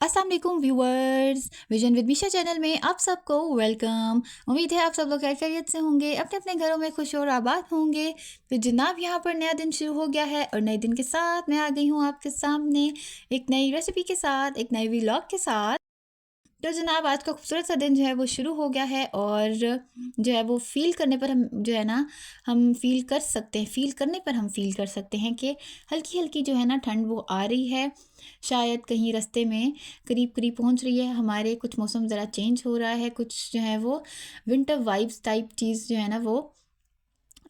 अस्सलाम वालेकुम viewers, vision with Misha channel में आप सबको वेलकम। उम्मीद है आप सब लोग खैरियत से होंगे, अपने अपने घरों में खुश और आबाद होंगे। तो जनाब यहाँ पर नया दिन शुरू हो गया है और नए दिन के साथ मैं आ गई हूँ आपके सामने एक नई रेसिपी के साथ, एक नए व्लॉग के साथ। तो जनाब आज का खूबसूरत सा दिन जो है वो शुरू हो गया है और जो है वो फ़ील करने पर हम जो है ना हम फ़ील कर सकते हैं, फ़ील करने पर हम फ़ील कर सकते हैं कि हल्की हल्की जो है ना ठंड वो आ रही है। शायद कहीं रास्ते में करीब करीब पहुंच रही है हमारे, कुछ मौसम ज़रा चेंज हो रहा है, कुछ जो है वो विंटर वाइब्स टाइप चीज़ जो है ना वो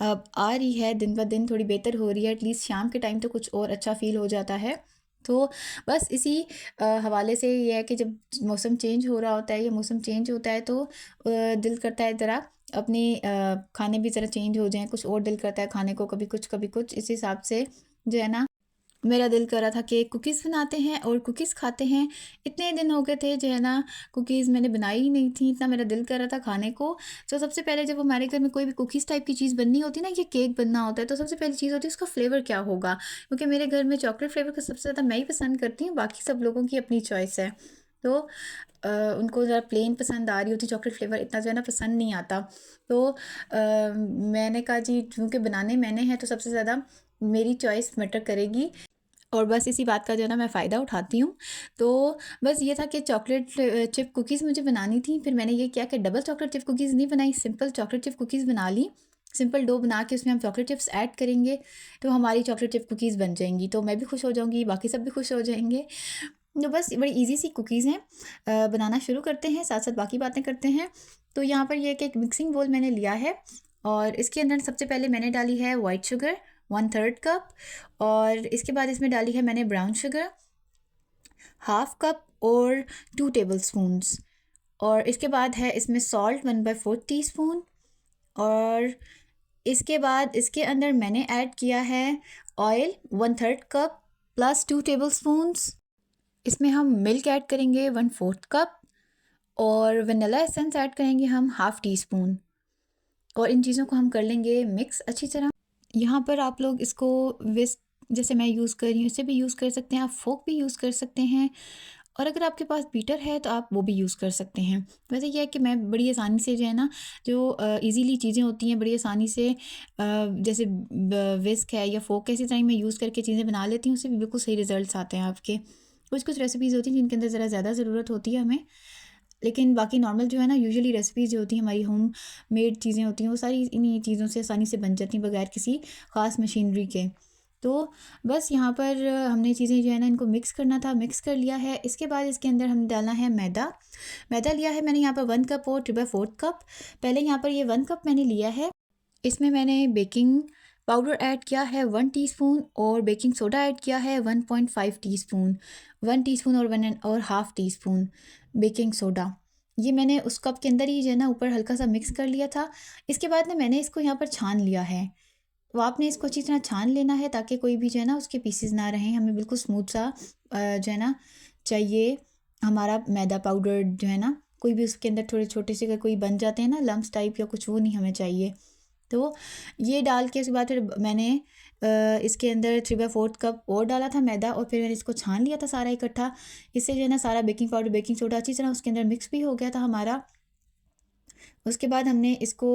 अब आ रही है, दिन ब दिन थोड़ी बेहतर हो रही है। एटलीस्ट शाम के टाइम तो कुछ और अच्छा फ़ील हो जाता है। तो बस इसी हवाले से ये है कि जब मौसम चेंज हो रहा होता है या मौसम चेंज होता है तो दिल करता है ज़रा अपने खाने भी ज़रा चेंज हो जाएँ, कुछ और दिल करता है खाने को, कभी कुछ। इस हिसाब से जो है ना मेरा दिल कर रहा था कि कुकीज़ बनाते हैं और कुकीज़ खाते हैं। इतने दिन हो गए थे जो है ना कुकीज़ मैंने बनाई ही नहीं थी, इतना मेरा दिल कर रहा था खाने को। तो सबसे पहले जब हमारे घर में कोई भी कुकीज़ टाइप की चीज़ बननी होती है ना, ये केक बनना होता है, तो सबसे पहली चीज़ होती है उसका फ्लेवर क्या होगा। क्योंकि मेरे घर में चॉकलेट फ्लेवर को सबसे ज़्यादा मैं ही पसंद करती हूँ, बाकी सब लोगों की अपनी चॉइस है। तो उनको ज़रा प्लेन पसंद आ रही होती, चॉकलेट फ्लेवर इतना जो है ना पसंद नहीं आता। तो मैंने कहा जी क्योंकि बनाने मैंने हैं तो सबसे ज़्यादा मेरी चॉइस मैटर करेगी और बस इसी बात का जो है ना मैं फ़ायदा उठाती हूँ। तो बस ये था कि चॉकलेट चिप कुकीज़ मुझे बनानी थी। फिर मैंने ये किया कि डबल चॉकलेट चिप कुकीज़ नहीं बनाई, सिंपल चॉकलेट चिप कुकीज़ बना ली। सिंपल डो बना के उसमें हम चॉकलेट चिप्स ऐड करेंगे तो हमारी चॉकलेट चिप कुकीज़ बन जाएँगी। तो मैं भी खुश हो जाऊँगी, बाकी सब भी खुश हो जाएँगे। तो बस बड़ी ईज़ी सी कुकीज़ हैं। बनाना शुरू करते हैं, साथ-साथ बाकी बातें करते हैं। तो यहाँ पर ये कि एक मिक्सिंग बोल मैंने लिया है और इसके अंदर सबसे पहले मैंने डाली है व्हाइट शुगर 1/3 कप और इसके बाद इसमें डाली है मैंने ब्राउन शुगर हाफ़ कप और 2 टेबलस्पून्स और इसके बाद है इसमें सॉल्ट 1/4 टीस्पून और इसके बाद इसके अंदर मैंने ऐड किया है ऑयल 1/3 कप प्लस 2 टेबलस्पून्स। इसमें हम मिल्क ऐड करेंगे 1/4 कप और वनीला एसेंस ऐड करेंगे हम हाफ़ टी स्पून और इन चीज़ों को हम कर लेंगे मिक्स अच्छी तरह। यहाँ पर आप लोग इसको विस्क जैसे मैं यूज़ कर रही हूँ इससे भी यूज़ कर सकते हैं, आप फोक भी यूज़ कर सकते हैं और अगर आपके पास बीटर है तो आप वो भी यूज़ कर सकते हैं। वैसे ये है कि मैं बड़ी आसानी से जो है ना जो इजीली चीज़ें होती हैं बड़ी आसानी से जैसे विस्क है या फोक ऐसी तरह मैं यूज़ करके चीज़ें बना लेती हूँ, उससे भी बिल्कुल सही रिजल्ट्स आते हैं आपके। कुछ रेसिपीज़ होती हैं जिनके अंदर ज़रा ज़्यादा ज़रूरत होती है हमें, लेकिन बाकी नॉर्मल जो है ना यूजुअली रेसिपीज़ जो होती हैं हमारी होम मेड चीज़ें होती हैं वो सारी इन्हीं चीज़ों से आसानी से बन जाती हैं बगैर किसी ख़ास मशीनरी के। तो बस यहाँ पर हमने चीज़ें जो है ना इनको मिक्स करना था, मिक्स कर लिया है। इसके बाद इसके अंदर हम डालना है मैदा। मैदा लिया है मैंने यहाँ पर 1 कप और 3/4 कप। पहले यहाँ पर ये 1 कप मैंने लिया है, इसमें मैंने बेकिंग पाउडर ऐड किया है 1 टीस्पून और बेकिंग सोडा ऐड किया है 1.5 टीस्पून। 1 टीस्पून और 1 और हाफ़ टीस्पून बेकिंग सोडा। ये मैंने उस कप के अंदर ही जो है ना ऊपर हल्का सा मिक्स कर लिया था। इसके बाद ना मैंने इसको यहाँ पर छान लिया है। तो आपने इसको अच्छी तरह छान लेना है ताकि कोई भी जो है ना उसके पीसेस ना रहें। हमें बिल्कुल स्मूथ सा जो है ना चाहिए हमारा मैदा पाउडर जो है ना, कोई भी उसके अंदर थोड़े छोटे से अगर कोई बन जाते हैं ना लम्स टाइप या कुछ, वो नहीं हमें चाहिए। तो ये डाल के उसके बाद फिर मैंने इसके अंदर 3/4 कप और डाला था मैदा और फिर मैंने इसको छान लिया था सारा इकट्ठा। इससे जो है ना सारा बेकिंग पाउडर बेकिंग सोडा अच्छी तरह उसके अंदर मिक्स भी हो गया था हमारा। उसके बाद हमने इसको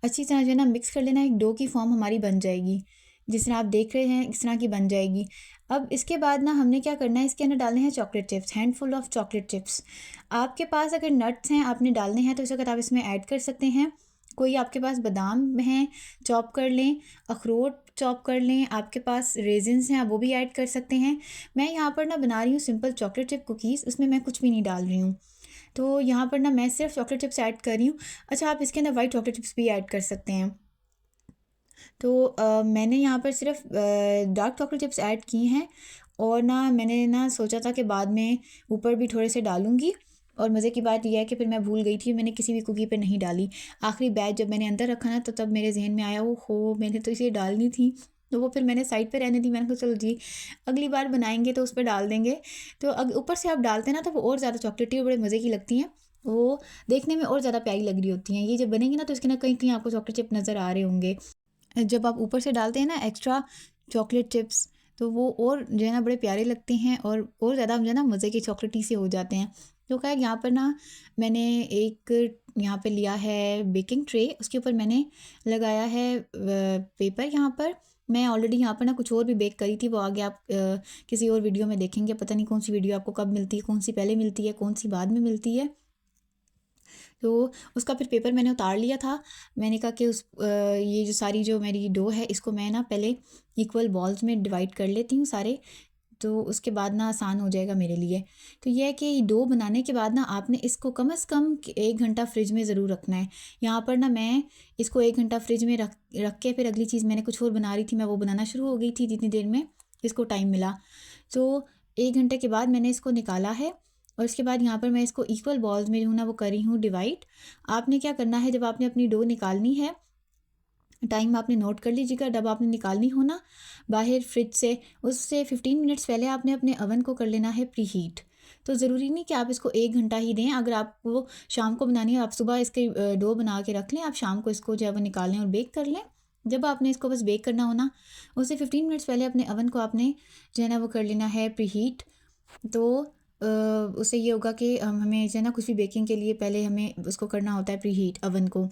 अच्छी तरह जो है ना मिक्स कर लेना, एक डो की फॉर्म हमारी बन जाएगी जिस तरह आप देख रहे हैं, इस तरह की बन जाएगी। अब इसके बाद ना हमने क्या करना है, इसके अंदर डालने हैं chocolate chips, handful of chocolate chips. आपके पास अगर नट्स हैं आपने डालने हैं तो इस वक्त आप इसमें ऐड कर सकते हैं। कोई आपके पास बादाम हैं चॉप कर लें, अखरोट चॉप कर लें, आपके पास रेजिन्स हैं आप वो भी ऐड कर सकते हैं। मैं यहाँ पर ना बना रही हूँ सिंपल चॉकलेट चिप कुकीज़, उसमें मैं कुछ भी नहीं डाल रही हूँ। तो यहाँ पर ना मैं सिर्फ चॉकलेट चिप्स ऐड कर रही हूँ। अच्छा, आप इसके अंदर वाइट चॉकलेट चिप्स भी ऐड कर सकते हैं। तो मैंने यहाँ पर सिर्फ डार्क चॉकलेट चिप्स ऐड की हैं और ना मैंने ना सोचा था कि बाद में ऊपर भी थोड़े से डालूँगी और मज़े की बात यह है कि फिर मैं भूल गई थी, मैंने किसी भी कुकी पे नहीं डाली। आखिरी बैच जब मैंने अंदर रखा ना तो तब मेरे जहन में आया, ओहो मैंने तो इसे डालनी थी। तो वो फिर मैंने साइड पे रहने दी। मैंने कहा चलो जी अगली बार बनाएंगे तो उस पर डाल देंगे। तो ऊपर से आप डालते हैं ना तो वो और ज़्यादा चॉकलेटी और बड़े मज़े की लगती हैं, वो देखने में और ज़्यादा प्यारी लग रही होती हैं। ये जब बनेंगी ना तो इसके ना कहीं कहीं आपको चॉकलेट चिप नज़र आ रहे होंगे। जब आप ऊपर से डालते हैं ना एक्स्ट्रा चॉकलेट चिप्स तो वो और जो है ना बड़े प्यारे लगते हैं और ज़्यादा जो है ना मज़े के चॉकलेटी से हो जाते हैं। तो खैर यहाँ पर ना मैंने एक यहाँ पे लिया है बेकिंग ट्रे, उसके ऊपर मैंने लगाया है पेपर। यहाँ पर मैं ऑलरेडी यहाँ पर ना कुछ और भी बेक करी थी, वो आगे आप किसी और वीडियो में देखेंगे। पता नहीं कौन सी वीडियो आपको कब मिलती है, कौन सी पहले मिलती है, कौन सी बाद में मिलती है। तो उसका फिर पेपर मैंने उतार लिया था। मैंने कहा कि ये जो सारी जो मेरी डो है इसको मैं ना पहले इक्वल बॉल्स में डिवाइड कर लेती हूँ सारे, तो उसके बाद ना आसान हो जाएगा मेरे लिए। तो यह है कि डो बनाने के बाद ना आपने इसको कम से कम 1 घंटा फ्रिज में ज़रूर रखना है। यहाँ पर ना मैं इसको 1 घंटा फ्रिज में रख के फिर अगली चीज़ मैंने कुछ और बना रही थी, मैं वो बनाना शुरू हो गई थी जितनी देर में इसको टाइम मिला। तो 1 घंटे के बाद मैंने इसको निकाला है और उसके बाद यहाँ पर मैं इसको इक्वल बॉल्स में जो ना वो करी हूँ डिवाइड। आपने क्या करना है, जब आपने अपनी डो निकालनी है, टाइम आपने नोट कर लीजिएगा। जब आपने निकालनी हो ना बाहर फ्रिज से, उससे 15 मिनट्स पहले आपने अपने अवन को कर लेना है प्री हीट। तो ज़रूरी नहीं कि आप इसको 1 घंटा ही दें। अगर आपको शाम को बनानी है, आप सुबह इसके डो बना के रख लें, आप शाम को इसको जो है वो निकालें और बेक कर लें। जब आपने इसको बस बेक करना हो ना, उससे 15 मिनट्स पहले अपने अवन को आपने जो है ना वो कर लेना है प्री हीट। तो उससे ये होगा कि हमें जो है ना कुछ भी बेकिंग के लिए पहले हमें उसको करना होता है प्री हीट अवन को।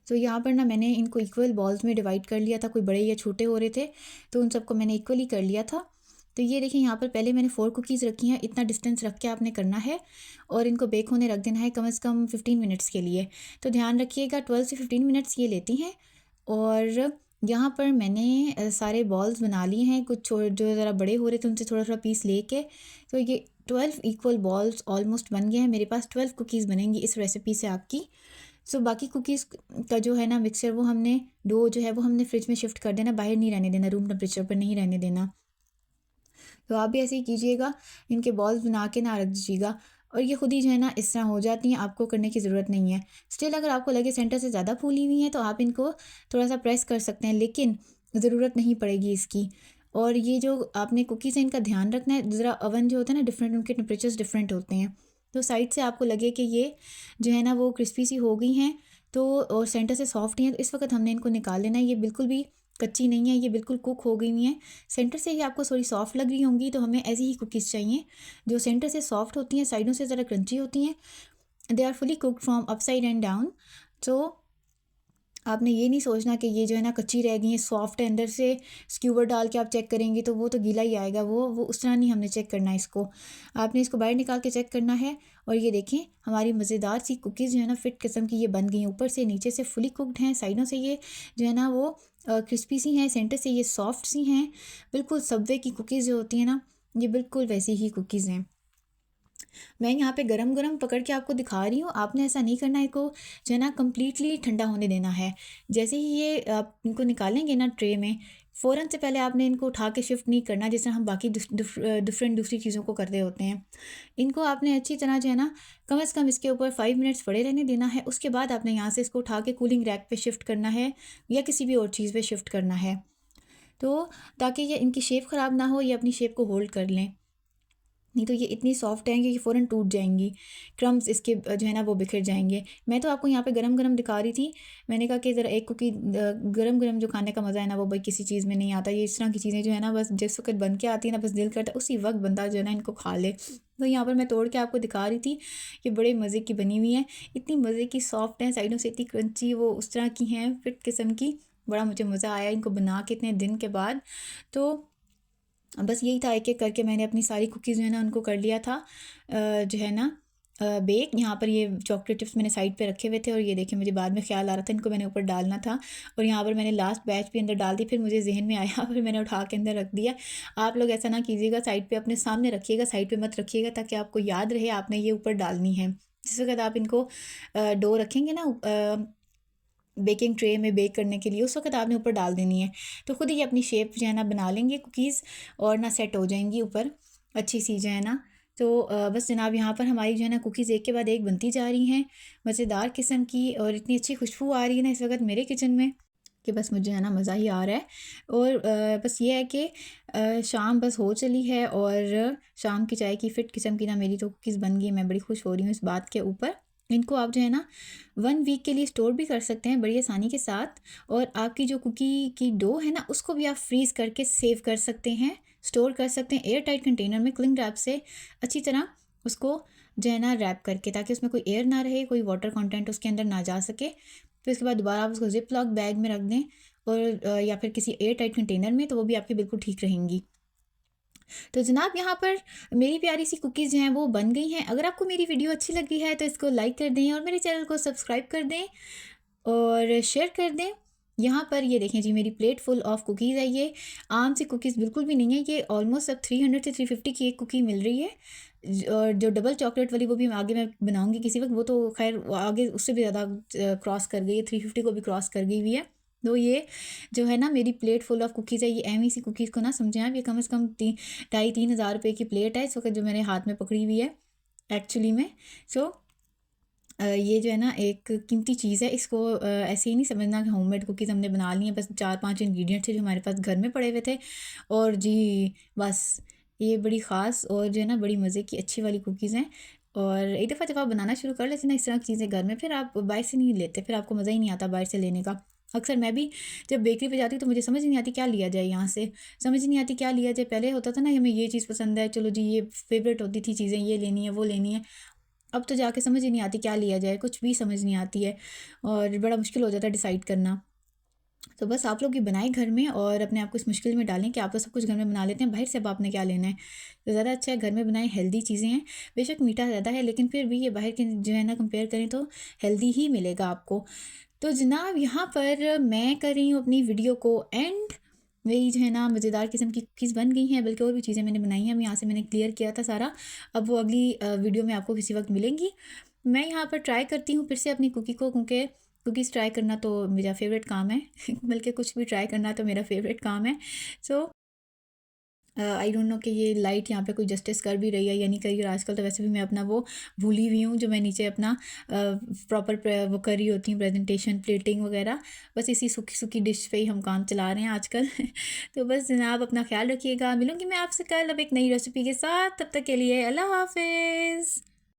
तो यहाँ पर ना मैंने इनको इक्वल बॉल्स में डिवाइड कर लिया था, कोई बड़े या छोटे हो रहे थे तो उन सबको मैंने इक्वली कर लिया था। तो ये देखिए यहाँ पर पहले मैंने 4 कुकीज़ रखी हैं, इतना डिस्टेंस रख के आपने करना है और इनको बेक होने रख देना है कम से कम 15 मिनट्स के लिए। तो ध्यान रखिएगा 12 से 15 मिनट्स ये लेती हैं। और यहाँ पर मैंने सारे बॉल्स बना लिए हैं, कुछ जो ज़रा बड़े हो रहे थे उनसे थोड़ा थोड़ा पीस लेके। तो ये 12 इक्वल बॉल्स ऑलमोस्ट बन गए हैं मेरे पास। 12 कुकीज़ बनेंगी इस रेसिपी से आपकी। सो बाकी कुकीज़ का जो है ना मिक्सचर, वो हमने डो जो है वो हमने फ्रिज में शिफ्ट कर देना, बाहर नहीं रहने देना, रूम टेम्परेचर पर नहीं रहने देना। तो आप भी ऐसे ही कीजिएगा, इनके बॉल्स बना के ना रख दीजिएगा और ये खुद ही जो है ना इस तरह हो जाती हैं, आपको करने की ज़रूरत नहीं है। स्टिल अगर आपको लगे सेंटर से ज़्यादा फूली हुई हैं तो आप इनको थोड़ा सा प्रेस कर सकते हैं, लेकिन ज़रूरत नहीं पड़ेगी इसकी। और ये जो आपने कुकीज़ हैं इनका ध्यान रखना है, ज़रा अवन जो होता है ना डिफरेंट, उनके टेम्परेचर्स डिफरेंट होते हैं। तो साइड से आपको लगे कि ये जो है ना वो क्रिस्पी सी हो गई हैं तो, और सेंटर से सॉफ्ट ही हैं, तो इस वक्त हमने इनको निकाल लेना है। ये बिल्कुल भी कच्ची नहीं है, ये बिल्कुल कुक हो गई हुई हैं। सेंटर से ही आपको थोड़ी सॉफ्ट लग रही होंगी, तो हमें ऐसी ही कुकीज़ चाहिए जो सेंटर से सॉफ्ट होती हैं, साइडों से ज़रा क्रंची होती हैं। They are fully cooked from upside and down. तो आपने ये नहीं सोचना कि ये जो है ना कच्ची रह गई हैं, सॉफ्ट है अंदर से। स्क्यूबर डाल के आप चेक करेंगे तो वो तो गीला ही आएगा, वो उस तरह नहीं हमने चेक करना है इसको। आपने इसको बाहर निकाल के चेक करना है। और ये देखें हमारी मज़ेदार सी कुकीज़ जो है ना फिट किस्म की ये बन गई हैं, ऊपर से नीचे से फुली कुकड हैं, साइडों से ये जो है ना वो क्रिस्पी सी हैं, सेंटर से ये सॉफ्ट सी हैं। बिल्कुल सबवे की कुकीज़ जो होती हैं ना, ये बिल्कुल वैसी ही कुकीज़ हैं। मैं यहाँ पे गरम गरम पकड़ के आपको दिखा रही हूँ, आपने ऐसा नहीं करना है, इनको जो है ना कम्प्लीटली ठंडा होने देना है। जैसे ही ये आप इनको निकालेंगे ना ट्रे में, फ़ौरन से पहले आपने इनको उठा के शिफ्ट नहीं करना जैसे हम बाकी डिफरेंट दूसरी चीज़ों को करते होते हैं। इनको आपने अच्छी तरह जो है ना कम से कम इसके ऊपर 5 मिनट्स पड़े रहने देना है। उसके बाद आपने यहाँ से इसको उठा के कूलिंग रैक पे शिफ्ट करना है या किसी भी और चीज़ पे शिफ्ट करना है, तो ताकि ये इनकी शेप ख़राब ना हो, ये अपनी शेप को होल्ड कर लें। नहीं तो ये इतनी सॉफ्ट हैं कि ये फ़ौरन टूट जाएंगी, क्रम्स इसके जो है ना वो बिखर जाएंगे। मैं तो आपको यहाँ पे गरम गरम दिखा रही थी। मैंने कहा कि ज़रा एक कुकी गरम गरम जो खाने का मज़ा है ना वो भाई किसी चीज़ में नहीं आता। ये इस तरह की चीज़ें जो है ना बस जिस वक्त बन के आती है ना, बस दिल करता है उसी वक्त बंदा जो है ना इनको खा ले। तो यहाँ पर मैं तोड़ के आपको दिखा रही थी, ये बड़े मज़े की बनी हुई हैं, इतनी मज़े की सॉफ्ट हैं, साइडों से इतनी क्रंची वो उस तरह की हैं, फिट किस्म की। बड़ा मुझे मज़ा आया इनको बना के इतने दिन के बाद। तो बस यही था, एक एक करके मैंने अपनी सारी कुकीज़ जो है ना उनको कर लिया था जो है ना बेक। यहाँ पर ये चॉकलेट चिप्स मैंने साइड पे रखे हुए थे और ये देखिए मुझे बाद में ख्याल आ रहा था इनको मैंने ऊपर डालना था, और यहाँ पर मैंने लास्ट बैच भी अंदर डाल दी, फिर मुझे जहन में आया फिर मैंने उठा के अंदर रख दिया। आप लोग ऐसा ना कीजिएगा, साइड पे अपने सामने रखिएगा, साइड पे मत रखिएगा, ताकि आपको याद रहे आपने ये ऊपर डालनी है। जिस वक्त आप इनको डो रखेंगे ना बेकिंग ट्रे में बेक करने के लिए, उस वक्त आपने ऊपर डाल देनी है, तो खुद ही अपनी शेप जो है ना बना लेंगे कुकीज़ और ना सेट हो जाएंगी ऊपर अच्छी सी जो है ना। तो बस जनाब यहाँ पर हमारी जो है ना कुकीज़ एक के बाद एक बनती जा रही हैं, मज़ेदार किस्म की, और इतनी अच्छी खुशबू आ रही है ना इस वक्त मेरे किचन में कि बस मुझे है ना मज़ा ही आ रहा है। और बस ये है कि शाम बस हो चली है और शाम की चाय की फ़िट किस्म की ना मेरी तो कुकीज़ बन गई। मैं बड़ी खुश हो रही हूँ इस बात के ऊपर। इनको आप जो है ना 1 वीक के लिए स्टोर भी कर सकते हैं बड़ी आसानी के साथ। और आपकी जो कुकी की डो है ना उसको भी आप फ्रीज़ करके सेव कर सकते हैं, स्टोर कर सकते हैं एयर टाइट कंटेनर में क्लिंग रैप से अच्छी तरह उसको जो है ना रैप करके, ताकि उसमें कोई एयर ना रहे, कोई वाटर कंटेंट उसके अंदर ना जा सके। फिर उसके बाद दोबारा आप उसको जिप लॉक बैग में रख दें और या फिर किसी एयर टाइट कंटेनर में, तो वो भी आपकी बिल्कुल ठीक रहेंगी। तो जनाब यहाँ पर मेरी प्यारी सी कुकीज़ जो हैं वो बन गई हैं। अगर आपको मेरी वीडियो अच्छी लगी है तो इसको लाइक कर दें और मेरे चैनल को सब्सक्राइब कर दें और शेयर कर दें। यहाँ पर ये देखें जी, मेरी प्लेट फुल ऑफ कुकीज़ है। ये आम सी कुकीज़ बिल्कुल भी नहीं है, ये ऑलमोस्ट अब 300 से 350 की एक कुकी मिल रही है। और जो डबल चॉकलेट वाली वो भी आगे मैं बनाऊंगी किसी वक्त, वो तो खैर वो आगे उससे भी ज़्यादा क्रॉस कर गई है, 350 को भी क्रॉस कर गई हुई है। तो ये जो है ना मेरी प्लेट फुल ऑफ कुकीज़ है। ये एम सी कुकीज़ को ना समझें आप, ये कम से कम 2,500-3,000 रुपये की प्लेट है इस वक्त जो मैंने हाथ में पकड़ी हुई है एक्चुअली में। सो ये जो है ना एक कीमती चीज़ है, इसको ऐसे ही नहीं समझना कि होममेड कुकीज़ हमने बना ली हैं। बस 4-5 इंग्रेडिएंट्स थे जो हमारे पास घर में पड़े हुए थे और जी बस ये बड़ी ख़ास और जो है ना बड़ी मज़े की अच्छी वाली कुकीज़ हैं। और एक दफ़ा जब आप बनाना शुरू कर लेते ना इस तरह की चीज़ें घर में, फिर आप बाहर से नहीं लेते, फिर आपको मज़ा ही नहीं आता बाहर से लेने का। अक्सर मैं भी जब बेकरी पे जाती हूँ तो मुझे समझ ही नहीं आती क्या लिया जाए, यहाँ से समझ ही नहीं आती क्या लिया जाए। पहले होता था ना हमें ये चीज़ पसंद है, चलो जी ये फेवरेट होती थी चीज़ें, ये लेनी है वो लेनी है। अब तो जाके समझ ही नहीं आती क्या लिया जाए, कुछ भी समझ नहीं आती है और बड़ा मुश्किल हो जाता है डिसाइड करना। तो बस आप लोग भी बनाएं घर में और अपने आप को इस मुश्किल में डालें कि आप तो सब कुछ घर में बना लेते हैं, बाहर से अब आपने क्या लेना है। तो ज़्यादा अच्छा है घर में बनाएं, हेल्दी चीज़ें हैं। बेशक मीठा ज़्यादा है लेकिन फिर भी ये बाहर के जो है ना कंपेयर करें तो हेल्दी ही मिलेगा आपको। तो जनाब यहाँ पर मैं कर रही हूँ अपनी वीडियो को एंड। मेरी जो है ना मज़ेदार किस्म की कुकीज़ बन गई हैं, बल्कि और भी चीज़ें मैंने बनाई हैं, यहाँ से मैंने क्लियर किया था सारा। अब वो अगली वीडियो में आपको किसी वक्त मिलेंगी। मैं यहाँ पर ट्राई करती हूँ फिर से अपनी कुकी को, क्योंकि कुकीज़ ट्राई करना तो मेरा फेवरेट काम है बल्कि कुछ भी ट्राई करना तो मेरा फेवरेट काम है। सो आई डोंट नो कि ये लाइट यहाँ पे कोई जस्टिस कर भी रही है या नहीं कर रही है। आजकल तो वैसे भी मैं अपना वो भूली हुई हूँ जो मैं नीचे अपना प्रॉपर वो कर रही होती हूँ, प्रेजेंटेशन प्लेटिंग वगैरह। बस इसी सूखी सूखी डिश पे ही हम काम चला रहे हैं आजकल तो बस जनाब अपना ख्याल रखिएगा, मिलूँगी मैं आपसे कल अब एक नई रेसिपी के साथ। तब तक के लिए अल्लाह हाफिज़।